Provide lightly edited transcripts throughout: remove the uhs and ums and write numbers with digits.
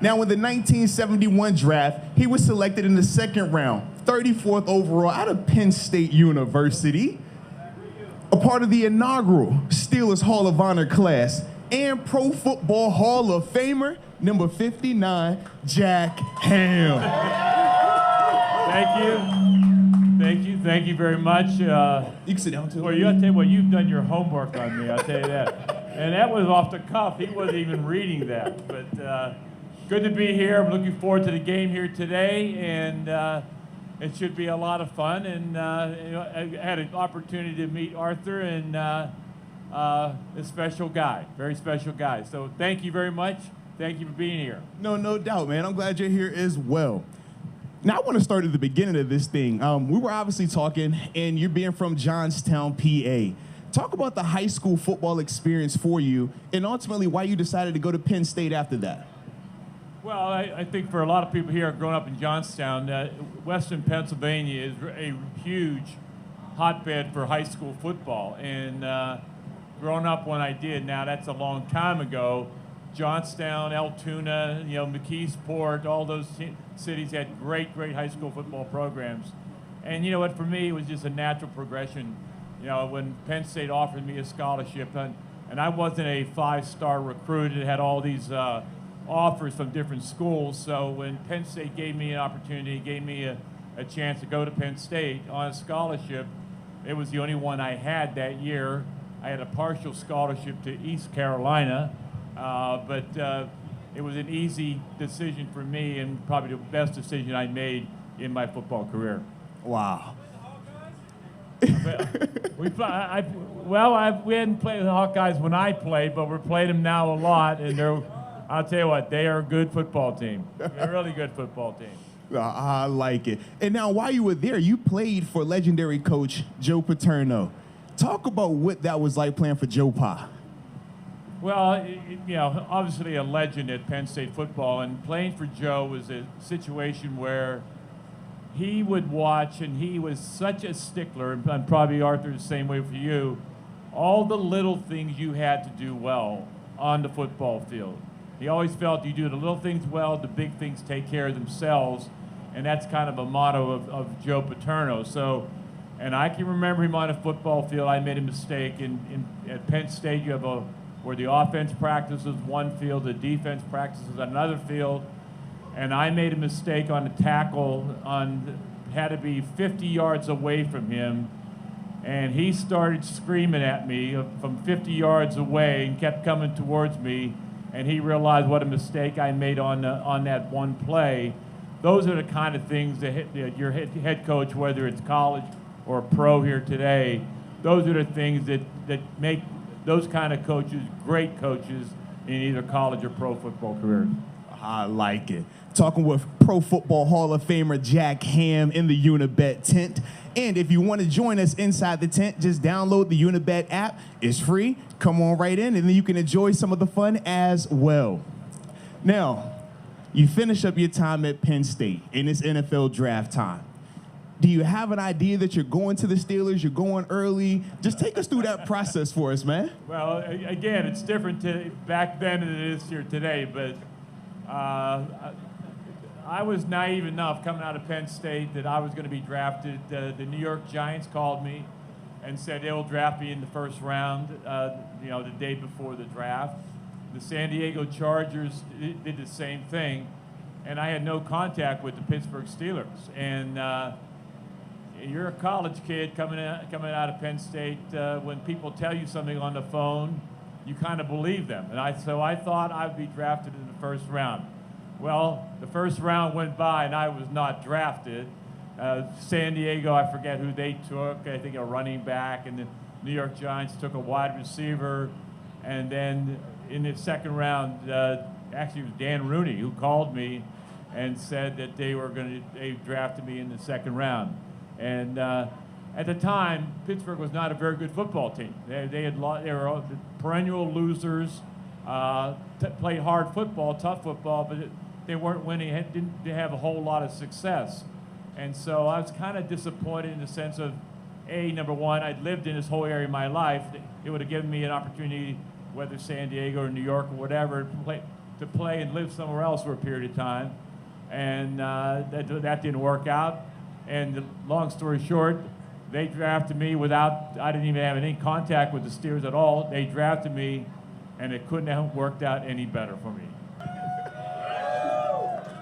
Now, in the 1971 draft, he was selected in the second round, 34th overall out of Penn State University, a part of the inaugural Steelers Hall of Honor class, and Pro Football Hall of Famer, number 59, Jack Ham. Thank you very much. You can sit down too. Well, I'll tell you what, you've done your homework on me, I'll tell you that. And that was off the cuff. He wasn't even reading that. But good to be here. I'm looking forward to the game here today, and it should be a lot of fun. And I had an opportunity to meet Arthur, and a special guy, very special guy. So thank you very much. Thank you for being here. No doubt, man. I'm glad you're here as well. Now, I want to start at the beginning of this thing. We were obviously talking, and you're being from Johnstown, PA. Talk about the high school football experience for you, and ultimately why you decided to go to Penn State after that. Well, I think for a lot of people here growing up in Johnstown, Western Pennsylvania is a huge hotbed for high school football. And growing up when I did, now that's a long time ago, Johnstown, Altoona, McKeesport, all those cities had great high school football programs. And you know what, for me, it was just a natural progression. When Penn State offered me a scholarship, and I wasn't a five-star recruit, it had all these offers from different schools. So when Penn State gave me an opportunity, gave me a chance to go to Penn State on a scholarship, it was the only one I had that year. I had a partial scholarship to East Carolina, but it was an easy decision for me, and probably the best decision I made in my football career. Wow. We hadn't played the Hawkeyes when I played, but we're playing them now a lot, and I'll tell you what, they are a good football team. They're a really good football team. I like it. And now, while you were there, you played for legendary coach Joe Paterno. Talk about what that was like playing for Joe Pa. Well, obviously a legend at Penn State football, and playing for Joe was a situation where he would watch, and he was such a stickler, and probably Arthur the same way for you, all the little things you had to do well on the football field. He always felt you do the little things well, the big things take care of themselves, and that's kind of a motto of Joe Paterno. So, and I can remember him on a football field. I made a mistake. At Penn State, you have where the offense practices one field, the defense practices another field, and I made a mistake on a tackle had to be 50 yards away from him, and he started screaming at me from 50 yards away and kept coming towards me, and he realized what a mistake I made on that one play. Those are the kind of things that your head coach, whether it's college or pro here today, those are the things that make those kind of coaches great coaches in either college or pro football careers. I like it. Talking with Pro Football Hall of Famer Jack Ham in the Unibet tent. And if you want to join us inside the tent, just download the Unibet app. It's free. Come on right in, and then you can enjoy some of the fun as well. Now, you finish up your time at Penn State, and it's NFL draft time. Do you have an idea that you're going to the Steelers, you're going early? Just take us through that process for us, man. Well, again, it's different back then than it is here today, but I was naive enough coming out of Penn State that I was going to be drafted. The New York Giants called me and said they will draft me in the first round, the day before the draft. The San Diego Chargers did the same thing, and I had no contact with the Pittsburgh Steelers. And you're a college kid coming out of Penn State. When people tell you something on the phone, you kind of believe them. And so I thought I'd be drafted in the first round. Well, the first round went by, and I was not drafted. San Diego, I forget who they took. I think a running back, and the New York Giants took a wide receiver. And then in the second round, actually it was Dan Rooney who called me and said that they drafted me in the second round. And at the time, Pittsburgh was not a very good football team. They were perennial losers, played hard football, tough football, but they weren't winning, didn't have a whole lot of success. And so I was kind of disappointed in the sense of, number one, I'd lived in this whole area of my life. It would have given me an opportunity, whether San Diego or New York or whatever, to to play and live somewhere else for a period of time. And that didn't work out. And long story short, they drafted me I didn't even have any contact with the Steelers at all. They drafted me, and it couldn't have worked out any better for me.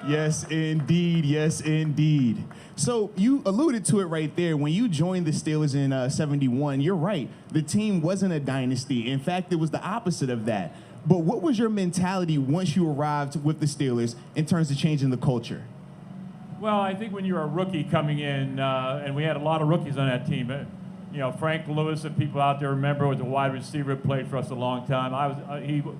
Yes, indeed. Yes, indeed. So you alluded to it right there. When you joined the Steelers in 71, you're right. The team wasn't a dynasty. In fact, it was the opposite of that. But what was your mentality once you arrived with the Steelers in terms of changing the culture? Well, I think when you're a rookie coming in, and we had a lot of rookies on that team. Frank Lewis and people out there remember was a wide receiver, played for us a long time.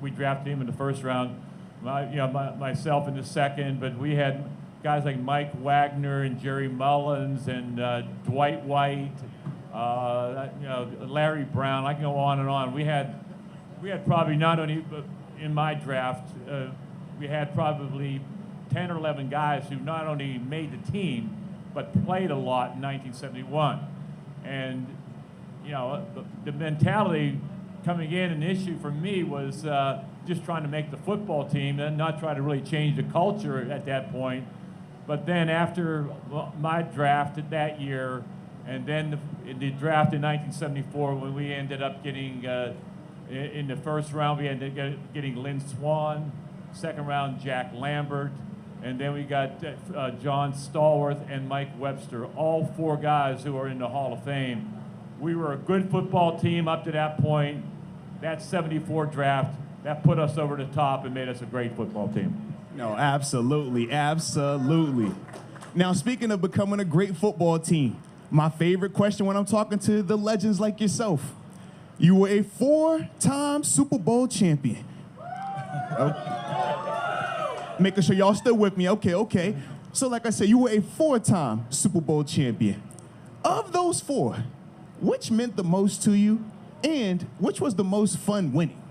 We drafted him in the first round. Myself in the second, but we had guys like Mike Wagner and Jerry Mullins and Dwight White, Larry Brown. I can go on and on. We had probably not only in my draft, we had probably 10 or 11 guys who not only made the team but played a lot in 1971. And the mentality coming in, an issue for me was just trying to make the football team and not try to really change the culture at that point. But then after my draft that year, and then the draft in 1974, when we ended up getting, in the first round, we ended up getting Lynn Swann, second round Jack Lambert, and then we got John Stallworth and Mike Webster, all four guys who are in the Hall of Fame. We were a good football team up to that point. That 74 draft, that put us over the top and made us a great football team. No, absolutely, absolutely. Now, speaking of becoming a great football team, my favorite question when I'm talking to the legends like yourself. You were a 4-time Super Bowl champion. Making sure y'all still with me. Okay. So like I said, you were a 4-time Super Bowl champion. Of those 4, which meant the most to you, and which was the most fun winning?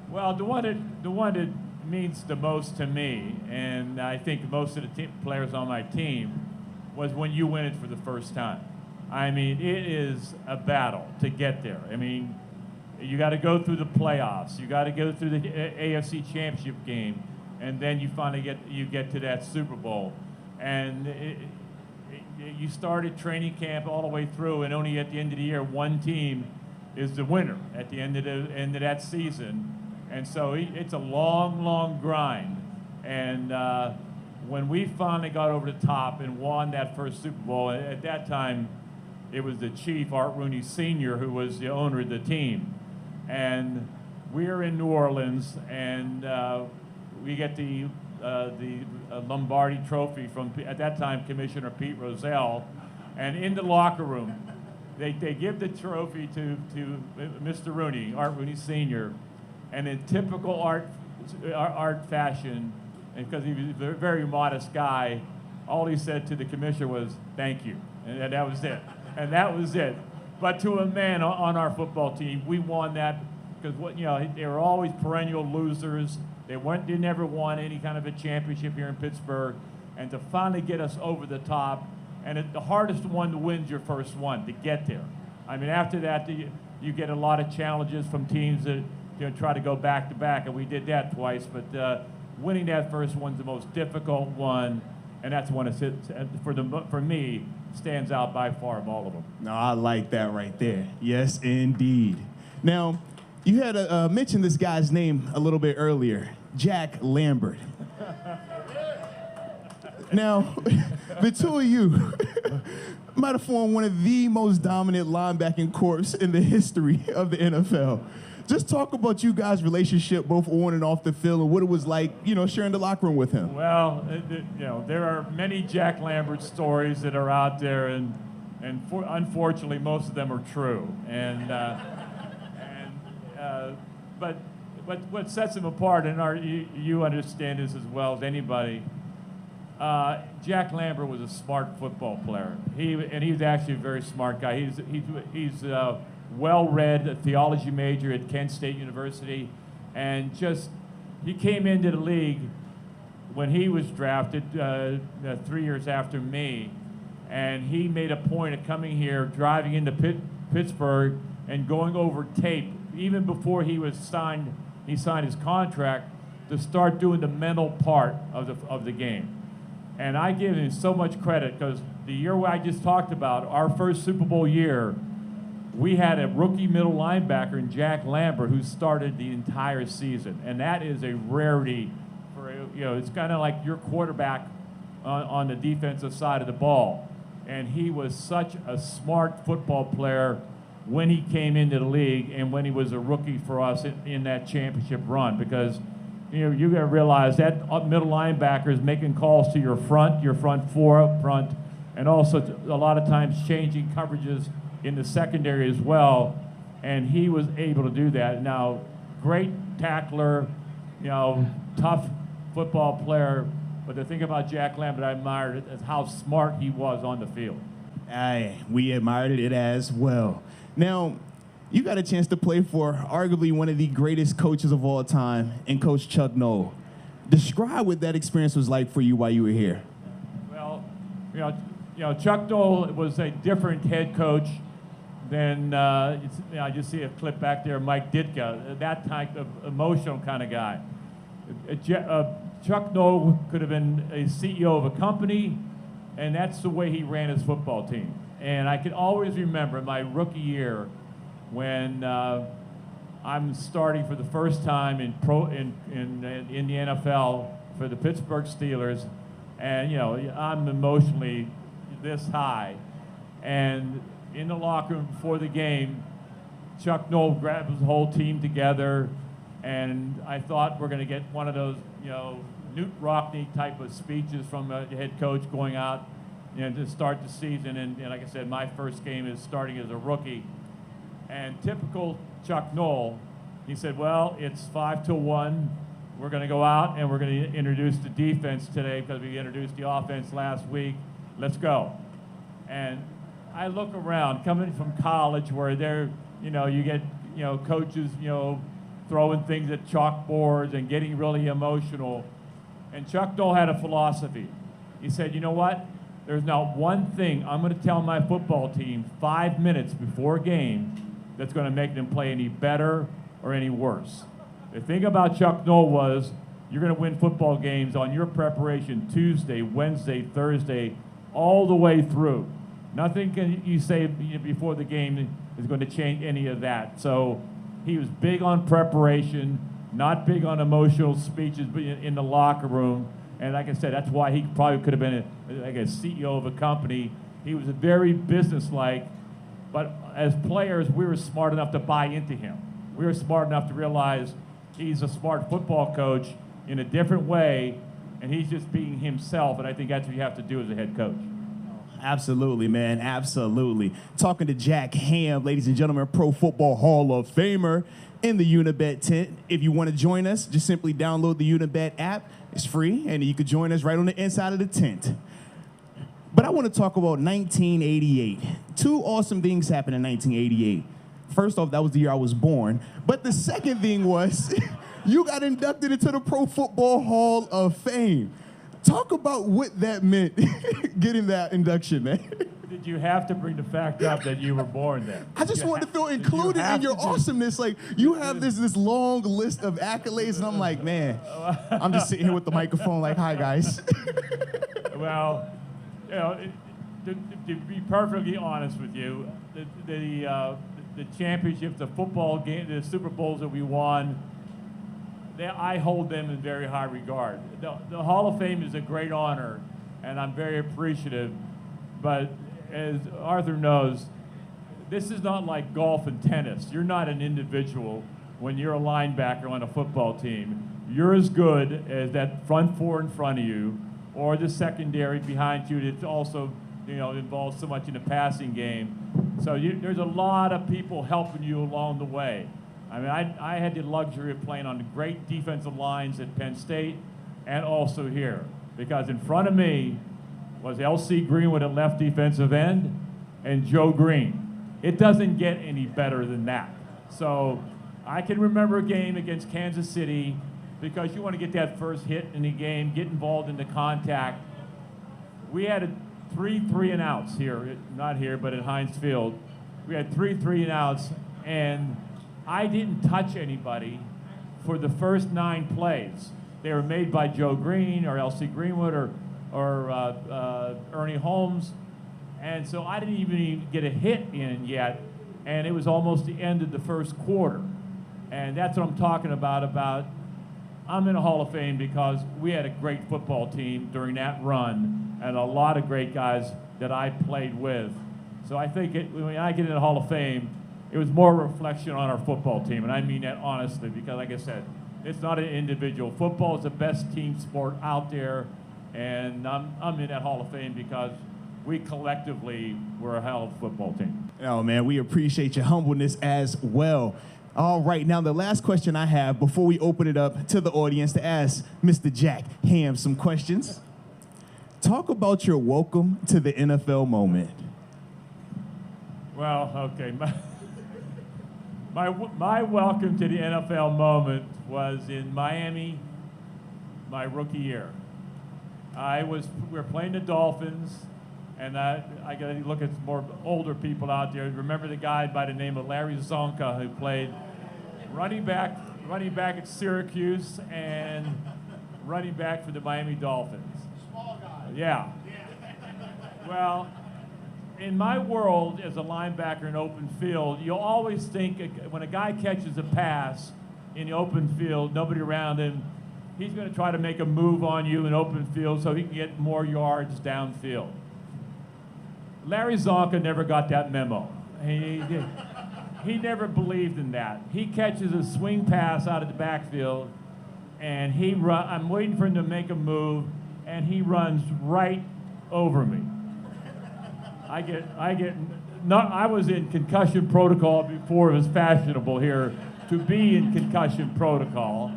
Well, the one that means the most to me, and I think most of the players on my team, was when you win it for the first time. I mean, it is a battle to get there. I mean, you got to go through the playoffs, you got to go through the AFC Championship game, and then you finally get to that Super Bowl. And you started training camp all the way through, and only at the end of the year, one team is the winner at the end of that season. And so it's a long, long grind. And when we finally got over the top and won that first Super Bowl, at that time, it was the chief, Art Rooney Sr., who was the owner of the team. And we're in New Orleans, and we get the Lombardi Trophy from, at that time, Commissioner Pete Rozelle. And in the locker room, they give the trophy to Mr. Rooney, Art Rooney Sr., and in typical art fashion, and because he was a very modest guy, all he said to the commissioner was, "Thank you," and that was it. And that was it. But to a man on our football team, we won that because they were always perennial losers. They never won any kind of a championship here in Pittsburgh, and to finally get us over the top, and the hardest one to win is your first one to get there. I mean, after that, you get a lot of challenges from teams that try to go back to back, and we did that twice. But winning that first one's the most difficult one, and that's one that for me stands out by far of all of them. No, I like that right there. Yes, indeed. Now, you had mentioned this guy's name a little bit earlier, Jack Lambert. Now, the two of you might have formed one of the most dominant linebacking corps in the history of the NFL. Just talk about you guys' relationship, both on and off the field, and what it was like, sharing the locker room with him. Well, there are many Jack Lambert stories that are out there, and unfortunately, most of them are true. But what sets him apart, and you understand this as well as anybody, Jack Lambert was a smart football player. He was actually a very smart guy. He's well-read, a theology major at Penn State University, and he came into the league when he was drafted 3 years after me, and he made a point of coming here, driving into Pittsburgh, and going over tape. Even before he signed his contract, to start doing the mental part of the game. And I give him so much credit because the year I just talked about, our first Super Bowl year, we had a rookie middle linebacker in Jack Lambert who started the entire season. And that is a rarity for, it's kind of like your quarterback on the defensive side of the ball. And he was such a smart football player when he came into the league and when he was a rookie for us in that championship run, because you got to realize that middle linebacker is making calls to your front four up front, and also a lot of times changing coverages in the secondary as well, and he was able to do that. Now, great tackler, tough football player, but the thing about Jack Lambert I admired is how smart he was on the field. We admired it as well. Now, you got a chance to play for arguably one of the greatest coaches of all time, and Coach Chuck Noll. Describe what that experience was like for you while you were here. Well, Chuck Noll was a different head coach than I just see a clip back there, Mike Ditka, that type of emotional kind of guy. Chuck Noll could have been a CEO of a company, and that's the way he ran his football team. And I can always remember my rookie year when I'm starting for the first time in the NFL for the Pittsburgh Steelers, and I'm emotionally this high, and in the locker room before the game, Chuck Noll grabbed his whole team together, and I thought we're going to get one of those Newt Rockne type of speeches from a head coach going out to start the season, and like I said, my first game is starting as a rookie. And typical Chuck Noll, he said, well, it's 5-1. We're going to go out and we're going to introduce the defense today because we introduced the offense last week. Let's go. And I look around, coming from college where you get, coaches, throwing things at chalkboards and getting really emotional. And Chuck Noll had a philosophy. He said, you know what? There's not one thing I'm going to tell my football team 5 minutes before a game that's going to make them play any better or any worse. The thing about Chuck Noll was you're going to win football games on your preparation Tuesday, Wednesday, Thursday, all the way through. Nothing can you say before the game is going to change any of that. So he was big on preparation, not big on emotional speeches in the locker room. And like I said, that's why he probably could have been a CEO of a company. He was very businesslike, but as players, we were smart enough to buy into him. We were smart enough to realize he's a smart football coach in a different way, and he's just being himself, and I think that's what you have to do as a head coach. Absolutely, man, absolutely. Talking to Jack Ham, ladies and gentlemen, Pro Football Hall of Famer in the Unibet tent. If you want to join us, just simply download the Unibet app. It's free, and you can join us right on the inside of the tent. But I want to talk about 1988. Two awesome things happened in 1988. First off, that was the year I was born. But the second thing was you got inducted into the Pro Football Hall of Fame. Talk about what that meant, getting that induction, man. Did you have to bring the fact up that you were born there? I just wanted to feel included in your awesomeness. Like, you have this long list of accolades, and I'm like, man, I'm just sitting here with the microphone like, hi, guys. Well, to be perfectly honest with you, the championships, the football game, the Super Bowls that we won, I hold them in very high regard. The Hall of Fame is a great honor, and I'm very appreciative, but as Arthur knows, this is not like golf and tennis. You're not an individual when you're a linebacker on a football team. You're as good as that front four in front of you or the secondary behind you that also involves so much in the passing game. So there's a lot of people helping you along the way. I mean, I had the luxury of playing on the great defensive lines at Penn State and also here, because in front of me was L.C. Greenwood at left defensive end and Joe Green. It doesn't get any better than that. So I can remember a game against Kansas City because you want to get that first hit in the game, get involved in the contact. We had three and outs here, not here, but at Heinz Field. We had three and outs, and I didn't touch anybody for the first 9 plays. They were made by Joe Green or L.C. Greenwood or Ernie Holmes. And so I didn't even get a hit in yet, and it was almost the end of the first quarter. And that's what I'm talking about I'm in the Hall of Fame because we had a great football team during that run and a lot of great guys that I played with. So I think when I get in the Hall of Fame, it was more a reflection on our football team, and I mean that honestly because, like I said, it's not an individual. Football is the best team sport out there, and I'm in that Hall of Fame because we collectively were a hell of a football team. Oh, man, we appreciate your humbleness as well. All right, now the last question I have before we open it up to the audience to ask Mr. Jack Ham some questions. Talk about your welcome to the NFL moment. Well, okay. My welcome to the NFL moment was in Miami my rookie year. We were playing the Dolphins, and I got to look at some more older people out there. Remember the guy by the name of Larry Zonka who played running back at Syracuse and running back for the Miami Dolphins. Small guy. Yeah. Well, in my world as a linebacker in open field, you'll always think when a guy catches a pass in the open field, nobody around him, he's going to try to make a move on you in open field so he can get more yards downfield. Larry Zonka never got that memo. He never believed in that. He catches a swing pass out of the backfield, and I'm waiting for him to make a move, and he runs right over me. I was in concussion protocol before it was fashionable here to be in concussion protocol.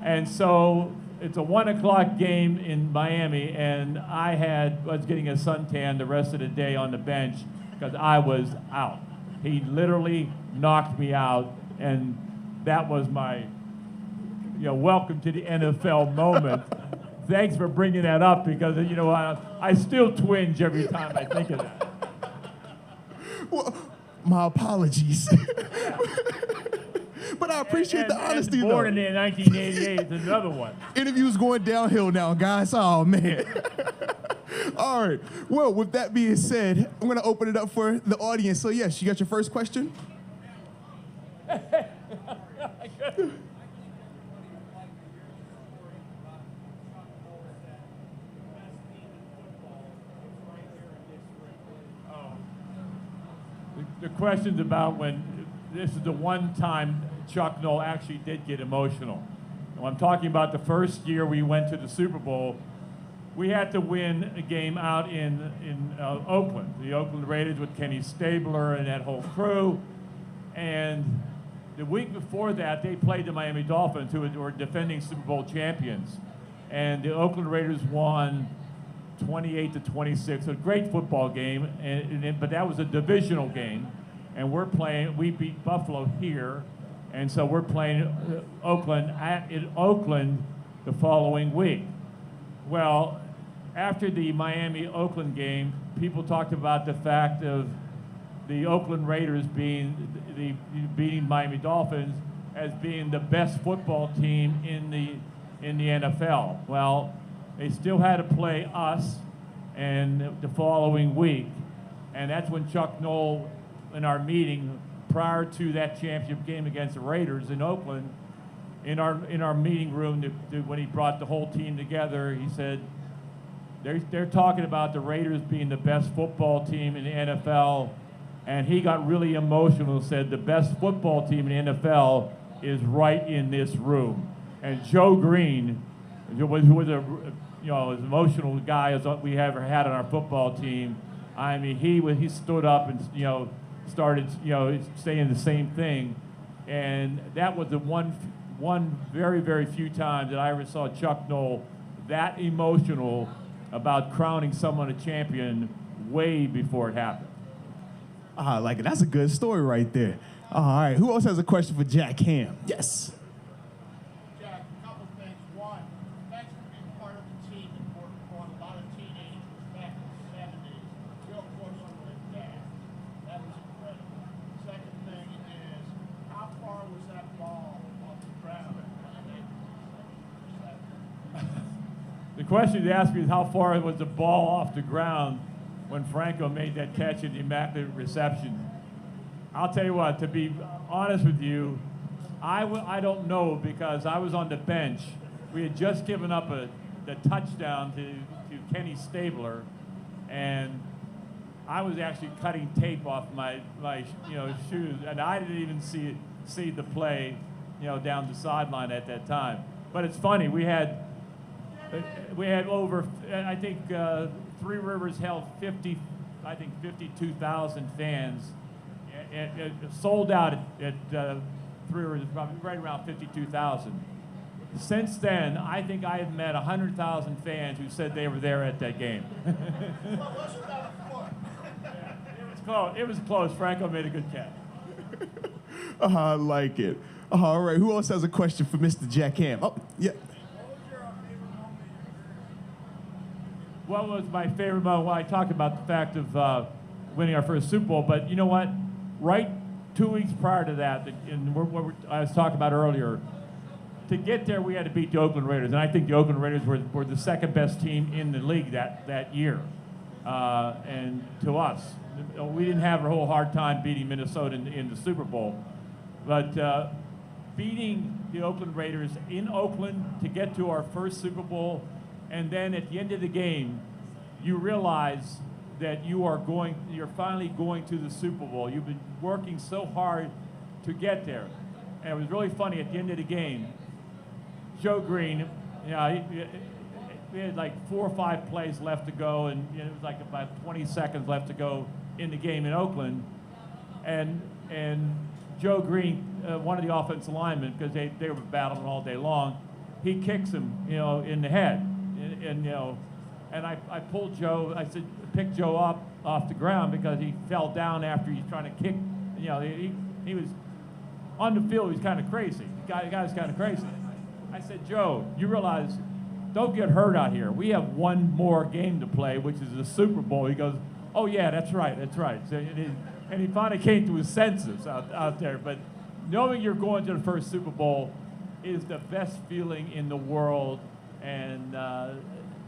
And so it's a 1 o'clock game in Miami, and I was getting a suntan the rest of the day on the bench because I was out. He literally knocked me out, and that was my welcome to the NFL moment. Thanks for bringing that up because, I still twinge every time I think of that. Well, my apologies. But I appreciate the honesty, though. Born in 1988 is another one. Interview's going downhill now, guys. Oh, man. All right. Well, with that being said, I'm going to open it up for the audience. So, yes, you got your first question? The question's about when this is the one time Chuck Noll actually did get emotional. When I'm talking about the first year we went to the Super Bowl, we had to win a game out in Oakland, the Oakland Raiders with Kenny Stabler and that whole crew. And the week before that, they played the Miami Dolphins, who were defending Super Bowl champions. And the Oakland Raiders won 28-26, a great football game, but that was a divisional game, and we beat Buffalo here, and so we're playing Oakland in Oakland the following week. Well, after the Miami-Oakland game, people talked about the fact of the Oakland Raiders beating Miami Dolphins as being the best football team in the NFL. Well, they still had to play us and the following week. And that's when Chuck Noll, in our meeting prior to that championship game against the Raiders in Oakland, in our meeting room, when he brought the whole team together, he said, they're talking about the Raiders being the best football team in the NFL. And he got really emotional and said, the best football team in the NFL is right in this room. And Joe Green, who was as emotional guy as we ever had on our football team. I mean, he stood up and started saying the same thing, and that was the one very, very few times that I ever saw Chuck Noll that emotional about crowning someone a champion way before it happened. I like it. That's a good story right there. All right. Who else has a question for Jack Ham? Yes. Jack, a couple things. One, thanks for being part of the team and working for a lot of teenagers back in the 70s. Real close on with dad. That was incredible. Second thing is, how far was that ball off the ground? question you asked me is how far was the ball off the ground when Franco made that catch in the immaculate reception. I'll tell you what, to be honest with you, I don't know because I was on the bench. We had just given up the touchdown to Kenny Stabler, and I was actually cutting tape off my shoes, and I didn't even see the play, down the sideline at that time. But it's funny, we had over, I think Three Rivers held 52,000 fans. It sold out at Three Rivers, probably right around 52,000. Since then, I think I have met 100,000 fans who said they were there at that game. Well, wasn't that a fluke? It was close. Franco made a good catch. I like it. All right, who else has a question for Mr. Jack Ham? Oh, yeah. What was my favorite moment? Well, I talked about the fact of winning our first Super Bowl, but you know what? Right 2 weeks prior to that, and what I was talking about earlier, to get there, we had to beat the Oakland Raiders, and I think the Oakland Raiders were the second best team in the league that year. And to us, we didn't have a whole hard time beating Minnesota in the Super Bowl, but beating the Oakland Raiders in Oakland to get to our first Super Bowl, and then at the end of the game, you realize that you're finally going to the Super Bowl. You've been working so hard to get there, and it was really funny at the end of the game. Joe Green, we had like 4 or 5 plays left to go, and it was like about 20 seconds left to go in the game in Oakland. And Joe Green, one of the offensive linemen, because they were battling all day long, he kicks him, in the head. And I pulled Joe, I said, pick Joe up off the ground because he fell down after he's trying to kick. He was on the field, he was kind of crazy. The guy's kind of crazy. I said, Joe, you realize, don't get hurt out here. We have one more game to play, which is the Super Bowl. He goes, oh, yeah, that's right. So, and he finally came to his senses out there. But knowing you're going to the first Super Bowl is the best feeling in the world. And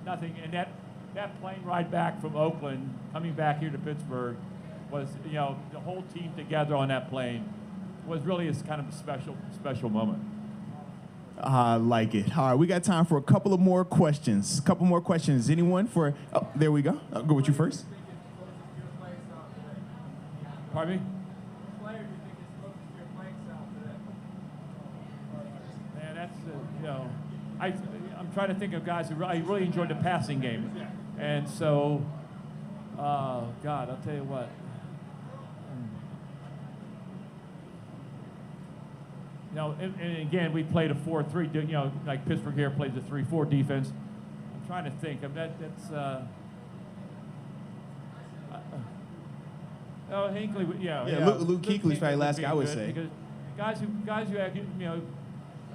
nothing. And that plane ride back from Oakland, coming back here to Pittsburgh, was, the whole team together on that plane was really kind of a special moment. I like it. All right, we got time for a couple more questions. Anyone for? Oh, there we go. I'll go with you first. Pardon me? Man, that's I'm trying to think of guys who I really enjoyed the passing game, and so, God, I'll tell you what. And again, we played a 4-3. Like Pittsburgh here plays a 3-4 defense. I'm trying to think. Hinckley. Luke Kuechly's probably the last guy I would say. Because guys who have,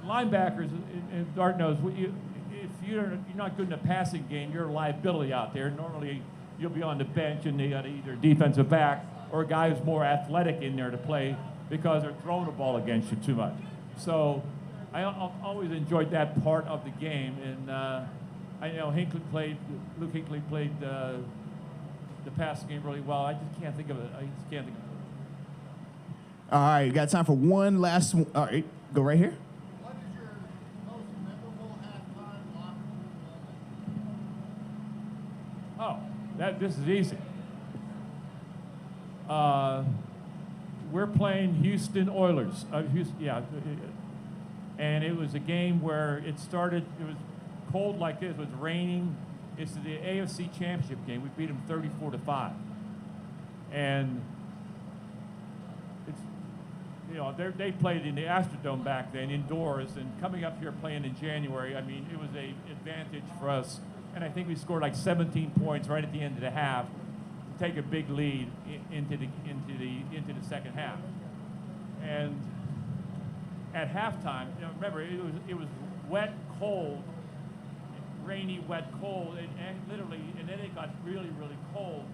linebackers, and Dart knows, if you're not good in the passing game, you're a liability out there. Normally, you'll be on the bench, and they got either defensive back or a guy who's more athletic in there to play because they're throwing the ball against you too much. So I always enjoyed that part of the game, and I know Luke Hinckley played the passing game really well. I just can't think of it. All right, got time for one last one. All right, go right here. What is your most memorable halftime locker room moment? This is easy. We're playing Houston Oilers. And it was a game where it was cold like this, it was raining. It's the AFC Championship game. We beat them 34-5. And they played in the Astrodome back then, indoors, and coming up here playing in January, I mean, it was an advantage for us. And I think we scored like 17 points right at the end of the half to take a big lead into the second half. And at halftime, remember, it was wet, cold, rainy, wet, cold, and literally, and then it got really, really cold,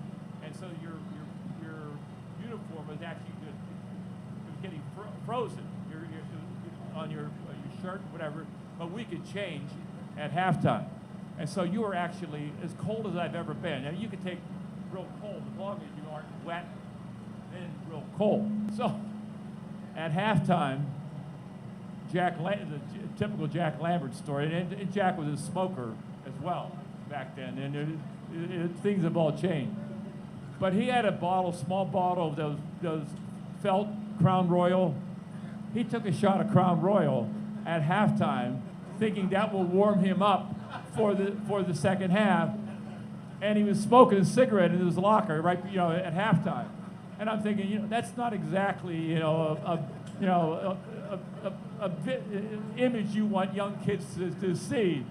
and so your uniform was actually good. It was getting frozen. On your shirt, whatever. But we could change at halftime, And so you were actually as cold as I've ever been. Now, you could take real cold as long as you aren't wet and real cold. So at halftime, the typical Jack Lambert story, and Jack was a smoker as well back then, and things have all changed. But he had a small bottle of those felt Crown Royal. He took a shot of Crown Royal at halftime, thinking that will warm him up for the second half, and he was smoking a cigarette in his locker right, at halftime. And I'm thinking, that's not exactly, image you want young kids to see.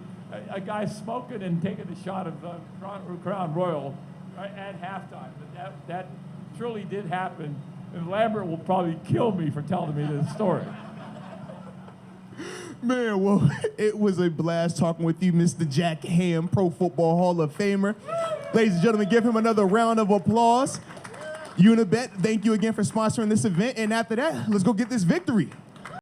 A guy smoking and taking a shot of Crown Royal at halftime. But that truly did happen, and Lambert will probably kill me for telling me this story. Man, well, it was a blast talking with you, Mr. Jack Ham, Pro Football Hall of Famer. Ladies and gentlemen, give him another round of applause. Unibet, thank you again for sponsoring this event. And after that, let's go get this victory.